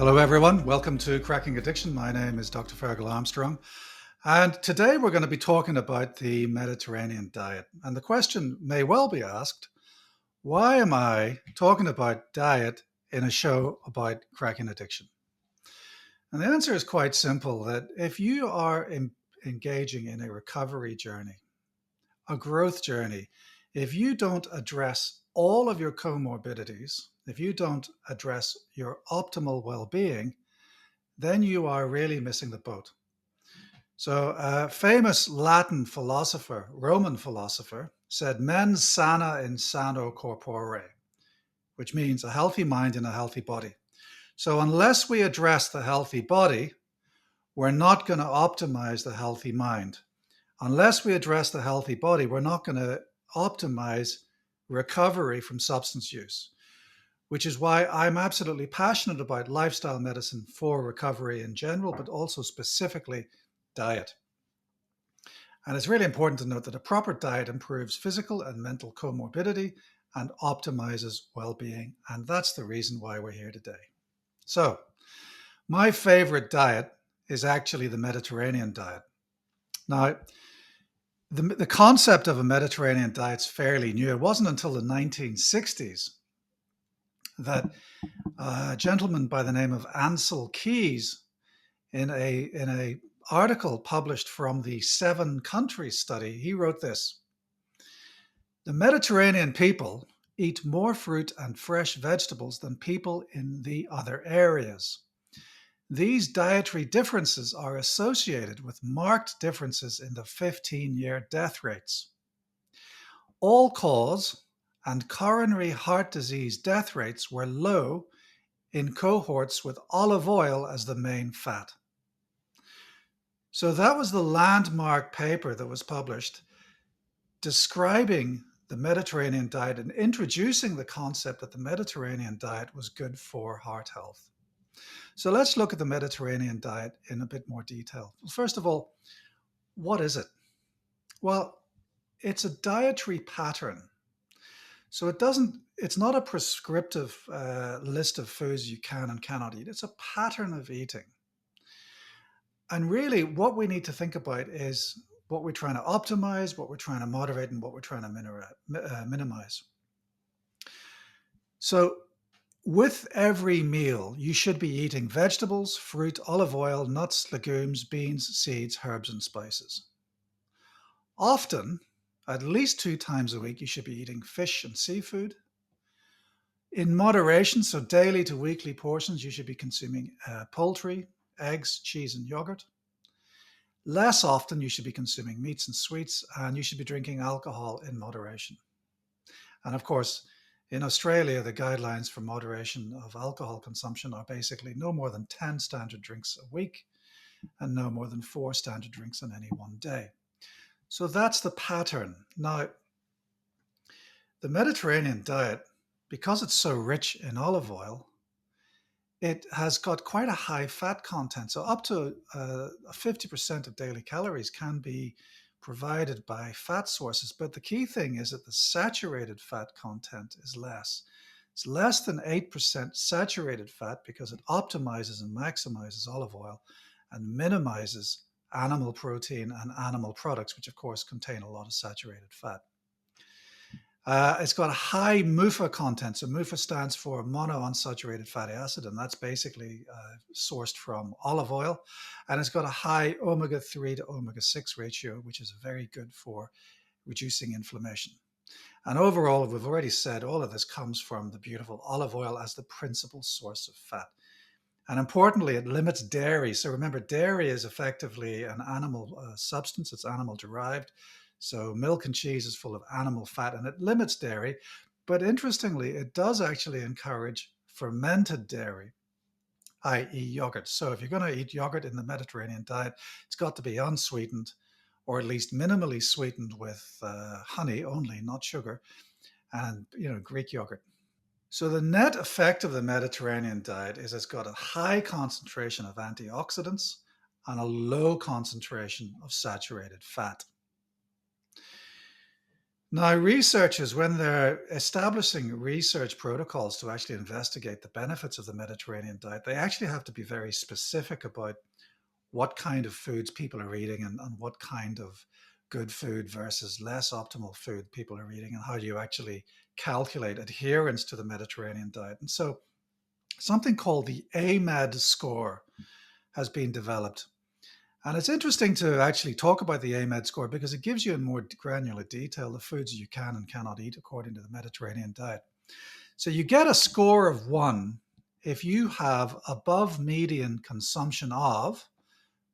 Hello, everyone. Welcome to Cracking Addiction. My name is Dr. Fergal Armstrong. And today we're going to be talking about the Mediterranean diet. And the question may well be asked, why am I talking about diet in a show about cracking addiction? And the answer is quite simple, that if you are engaging in a recovery journey, a growth journey, if you don't address all of your comorbidities, if you don't address your optimal well-being, then you are really missing the boat. So a famous Latin philosopher, Roman philosopher, said mens sana in sano corpore, which means a healthy mind in a healthy body. So unless we address the healthy body, we're not going to optimize the healthy mind. Unless we address the healthy body, we're not going to optimize recovery from substance use, which is why I'm absolutely passionate about lifestyle medicine for recovery in general, but also specifically diet. And it's really important to note that a proper diet improves physical and mental comorbidity and optimizes well-being. And that's the reason why we're here today. So my favorite diet is actually the Mediterranean diet. Now, the concept of a Mediterranean diet is fairly new. It wasn't until the 1960s that a gentleman by the name of Ansel Keys, in a article published from the 7 countries study, he wrote this: the Mediterranean people eat more fruit and fresh vegetables than people in the other areas. These dietary differences are associated with marked differences in the 15-year death rates. All-cause and coronary heart disease death rates were low in cohorts with olive oil as the main fat. So that was the landmark paper that was published describing the Mediterranean diet and introducing the concept that the Mediterranean diet was good for heart health. So let's look at the Mediterranean diet in a bit more detail. First of all, what is it? Well, it's a dietary pattern. So it's not a prescriptive list of foods you can and cannot eat. It's a pattern of eating. And really what we need to think about is what we're trying to optimize, what we're trying to moderate, and what we're trying to minimize. So with every meal, you should be eating vegetables, fruit, olive oil, nuts, legumes, beans, seeds, herbs, and spices. Often, at least 2 times a week, you should be eating fish and seafood. In moderation, so daily to weekly portions, you should be consuming poultry, eggs, cheese, and yogurt. Less often, you should be consuming meats and sweets, and you should be drinking alcohol in moderation. And of course, in Australia, the guidelines for moderation of alcohol consumption are basically no more than 10 standard drinks a week and no more than 4 standard drinks on any one day. So that's the pattern. Now, the Mediterranean diet, because it's so rich in olive oil, it has got quite a high fat content. So up to 50% of daily calories can be provided by fat sources. But the key thing is that the saturated fat content is less. It's less than 8% saturated fat because it optimizes and maximizes olive oil and minimizes animal protein and animal products, which of course contain a lot of saturated fat. It's got a high MUFA content. So MUFA stands for monounsaturated fatty acid, and that's basically sourced from olive oil. And it's got a high omega-3 to omega-6 ratio, which is very good for reducing inflammation. And overall, we've already said all of this comes from the beautiful olive oil as the principal source of fat. And importantly, it limits dairy. So remember, dairy is effectively an animal substance. It's animal derived. So milk and cheese is full of animal fat, and it limits dairy. But interestingly, it does actually encourage fermented dairy, i.e. yogurt. So if you're going to eat yogurt in the Mediterranean diet, it's got to be unsweetened, or at least minimally sweetened with honey only, not sugar, and Greek yogurt. So the net effect of the Mediterranean diet is it's got a high concentration of antioxidants and a low concentration of saturated fat. Now, researchers, when they're establishing research protocols to actually investigate the benefits of the Mediterranean diet, they actually have to be very specific about what kind of foods people are eating and what kind of good food versus less optimal food people are eating, and how do you actually calculate adherence to the Mediterranean diet. And so something called the AMED score has been developed. And it's interesting to actually talk about the AMED score because it gives you in more granular detail the foods you can and cannot eat according to the Mediterranean diet. So you get a score of 1 if you have above median consumption of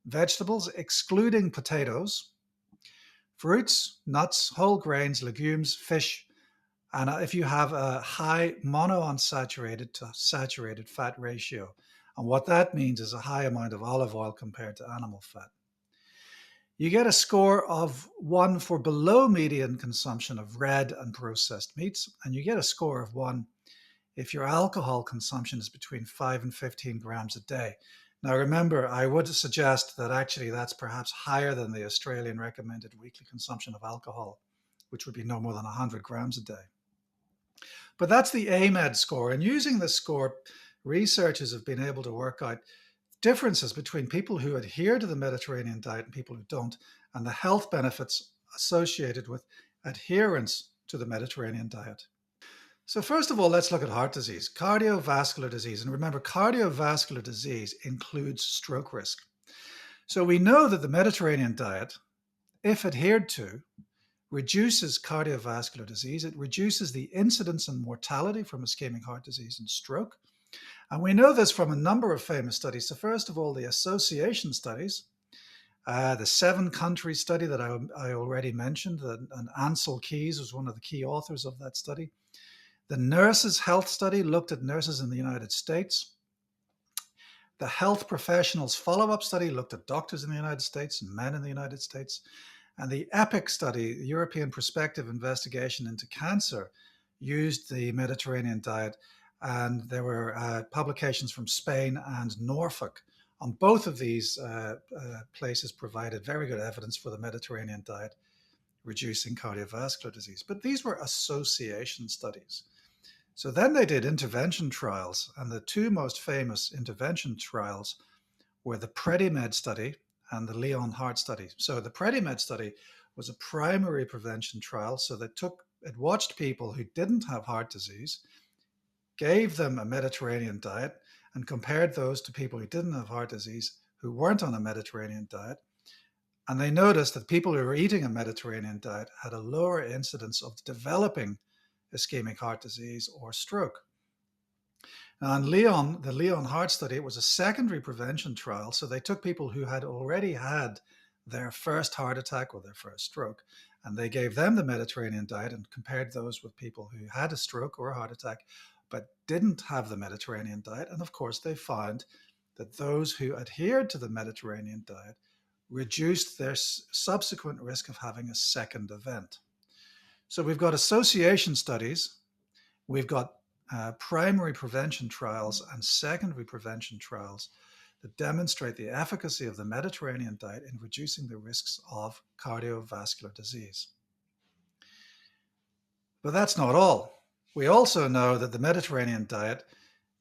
vegetables, excluding potatoes, fruits, nuts, whole grains, legumes, fish, and if you have a high monounsaturated to saturated fat ratio. And what that means is a high amount of olive oil compared to animal fat. You get a score of 1 for below median consumption of red and processed meats, and you get a score of 1 if your alcohol consumption is between 5 and 15 grams a day. Now, remember, I would suggest that actually that's perhaps higher than the Australian recommended weekly consumption of alcohol, which would be no more than 100 grams a day. But that's the AMED score. And using this score, researchers have been able to work out differences between people who adhere to the Mediterranean diet and people who don't, and the health benefits associated with adherence to the Mediterranean diet. So first of all, let's look at heart disease, cardiovascular disease. And remember, cardiovascular disease includes stroke risk. So we know that the Mediterranean diet, if adhered to, reduces cardiovascular disease. It reduces the incidence and mortality from ischemic heart disease and stroke. And we know this from a number of famous studies. So first of all, the association studies, the 7-country study that I already mentioned, and Ansel Keys was one of the key authors of that study. The Nurses' Health Study looked at nurses in the United States. The Health Professionals Follow-Up Study looked at doctors in the United States and men in the United States. And the EPIC study, the European Prospective Investigation into Cancer, used the Mediterranean diet. And there were publications from Spain and Norfolk. On both of these places provided very good evidence for the Mediterranean diet reducing cardiovascular disease. But these were association studies. So then they did intervention trials, and the 2 most famous intervention trials were the PREDIMED study and the Lyon Heart study. So the PREDIMED study was a primary prevention trial. So it watched people who didn't have heart disease, gave them a Mediterranean diet, and compared those to people who didn't have heart disease who weren't on a Mediterranean diet. And they noticed that people who were eating a Mediterranean diet had a lower incidence of developing ischemic heart disease or stroke. Now, in the Lyon Heart study, it was a secondary prevention trial. So they took people who had already had their first heart attack or their first stroke, and they gave them the Mediterranean diet and compared those with people who had a stroke or a heart attack but didn't have the Mediterranean diet. And of course, they found that those who adhered to the Mediterranean diet reduced their subsequent risk of having a second event. So we've got association studies, we've got primary prevention trials and secondary prevention trials that demonstrate the efficacy of the Mediterranean diet in reducing the risks of cardiovascular disease. But that's not all. We also know that the Mediterranean diet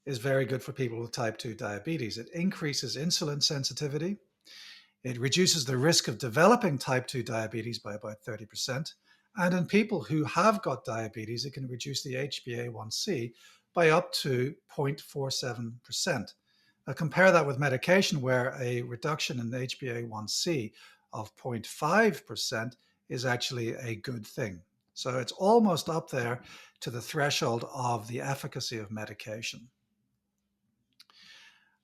is very good for people with type 2 diabetes. It increases insulin sensitivity. It reduces the risk of developing type 2 diabetes by about 30%. And in people who have got diabetes, it can reduce the HbA1c by up to 0.47%. Now compare that with medication, where a reduction in HbA1c of 0.5% is actually a good thing. So it's almost up there to the threshold of the efficacy of medication.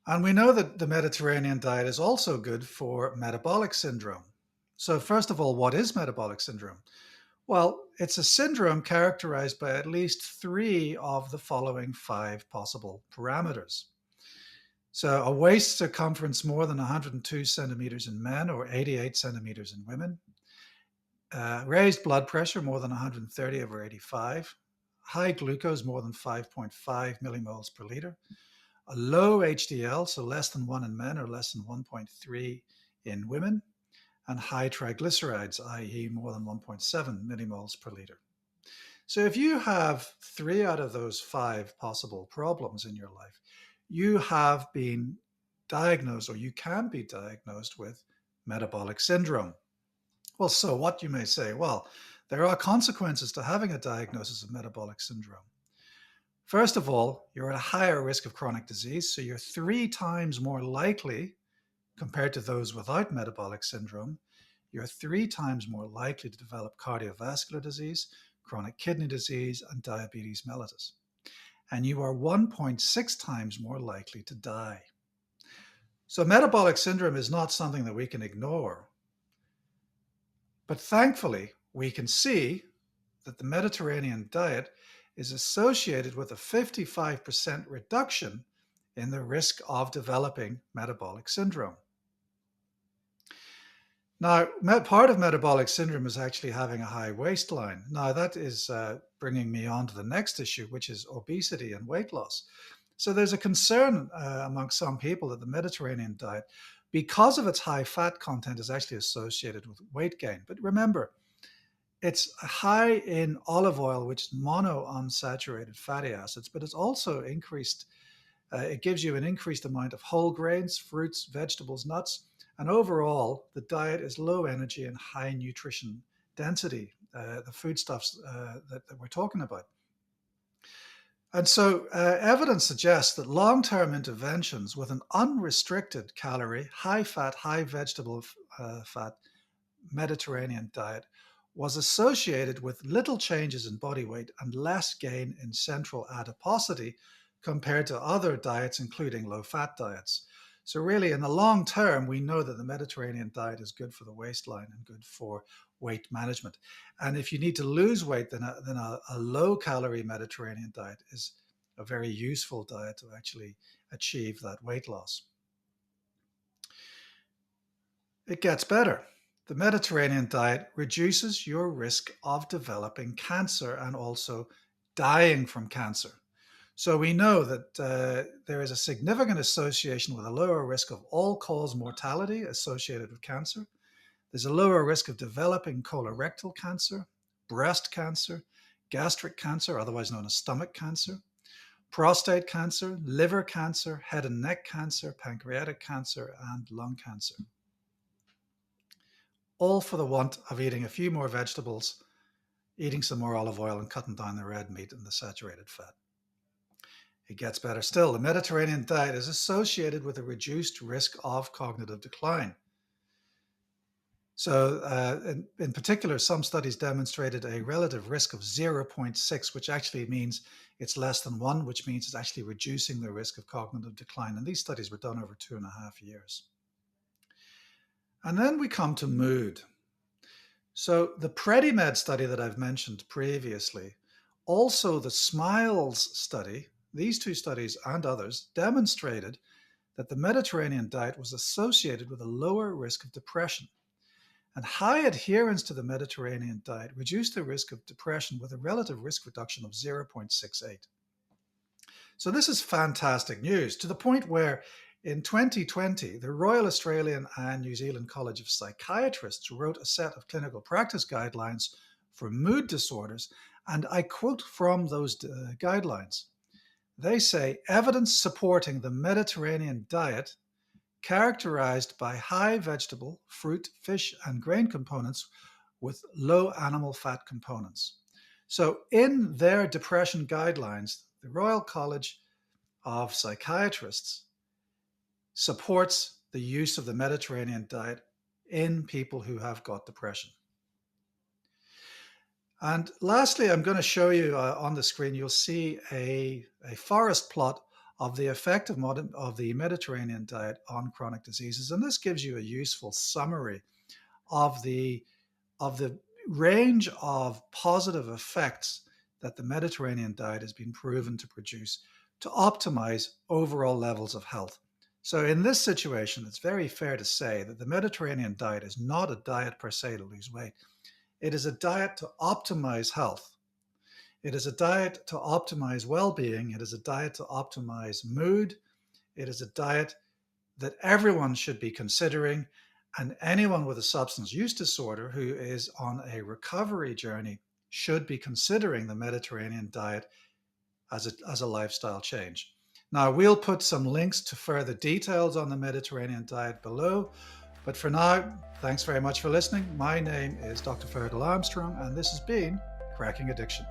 And we know that the Mediterranean diet is also good for metabolic syndrome. So first of all, what is metabolic syndrome? Well, it's a syndrome characterized by at least 3 of the following 5 possible parameters. So a waist circumference more than 102 centimeters in men or 88 centimeters in women. Raised blood pressure more than 130 over 85. High glucose more than 5.5 millimoles per liter. A low HDL, so less than 1 in men or less than 1.3 in women. and high triglycerides, i.e. more than 1.7 millimoles per liter. So if you have 3 out of those 5 possible problems in your life, you have been diagnosed, or you can be diagnosed with metabolic syndrome. Well, so what, you may say? Well, there are consequences to having a diagnosis of metabolic syndrome. First of all, you're at a higher risk of chronic disease, so you're 3 times more likely, compared to those without metabolic syndrome, you're 3 times more likely to develop cardiovascular disease, chronic kidney disease, and diabetes mellitus. And you are 1.6 times more likely to die. So metabolic syndrome is not something that we can ignore. But thankfully, we can see that the Mediterranean diet is associated with a 55% reduction in the risk of developing metabolic syndrome. Now, part of metabolic syndrome is actually having a high waistline. Now, that is bringing me on to the next issue, which is obesity and weight loss. So there's a concern among some people that the Mediterranean diet, because of its high fat content, is actually associated with weight gain. But remember, it's high in olive oil, which is monounsaturated fatty acids, but it's also increased. It gives you an increased amount of whole grains, fruits, vegetables, nuts, and overall, the diet is low energy and high nutrition density, the foodstuffs that we're talking about. And so evidence suggests that long-term interventions with an unrestricted calorie, high fat, high vegetable fat Mediterranean diet was associated with little changes in body weight and less gain in central adiposity compared to other diets, including low-fat diets. So really, in the long term, we know that the Mediterranean diet is good for the waistline and good for weight management. And if you need to lose weight, then a low-calorie Mediterranean diet is a very useful diet to actually achieve that weight loss. It gets better. The Mediterranean diet reduces your risk of developing cancer and also dying from cancer. So we know that there is a significant association with a lower risk of all-cause mortality associated with cancer. There's a lower risk of developing colorectal cancer, breast cancer, gastric cancer, otherwise known as stomach cancer, prostate cancer, liver cancer, head and neck cancer, pancreatic cancer, and lung cancer. All for the want of eating a few more vegetables, eating some more olive oil, and cutting down the red meat and the saturated fat. It gets better still. The Mediterranean diet is associated with a reduced risk of cognitive decline. So in particular, some studies demonstrated a relative risk of 0.6, which actually means it's less than 1, which means it's actually reducing the risk of cognitive decline. And these studies were done over 2.5 years. And then we come to mood. So the PREDIMED study that I've mentioned previously, also the SMILES study, these 2 studies and others demonstrated that the Mediterranean diet was associated with a lower risk of depression. And high adherence to the Mediterranean diet reduced the risk of depression with a relative risk reduction of 0.68. So this is fantastic news, to the point where in 2020, the Royal Australian and New Zealand College of Psychiatrists wrote a set of clinical practice guidelines for mood disorders, and I quote from those guidelines. They say, evidence supporting the Mediterranean diet characterized by high vegetable, fruit, fish, and grain components with low animal fat components. So in their depression guidelines, the Royal College of Psychiatrists supports the use of the Mediterranean diet in people who have got depression. And lastly, I'm going to show you on the screen, you'll see a forest plot of the effect of the Mediterranean diet on chronic diseases. And this gives you a useful summary of the range of positive effects that the Mediterranean diet has been proven to produce to optimize overall levels of health. So in this situation, it's very fair to say that the Mediterranean diet is not a diet per se to lose weight. It is a diet to optimize health. It is a diet to optimize well-being. It is a diet to optimize mood. It is a diet that everyone should be considering. And anyone with a substance use disorder who is on a recovery journey should be considering the Mediterranean diet as a lifestyle change. Now, we'll put some links to further details on the Mediterranean diet below. But for now, thanks very much for listening. My name is Dr. Fergal Armstrong, and this has been Cracking Addiction.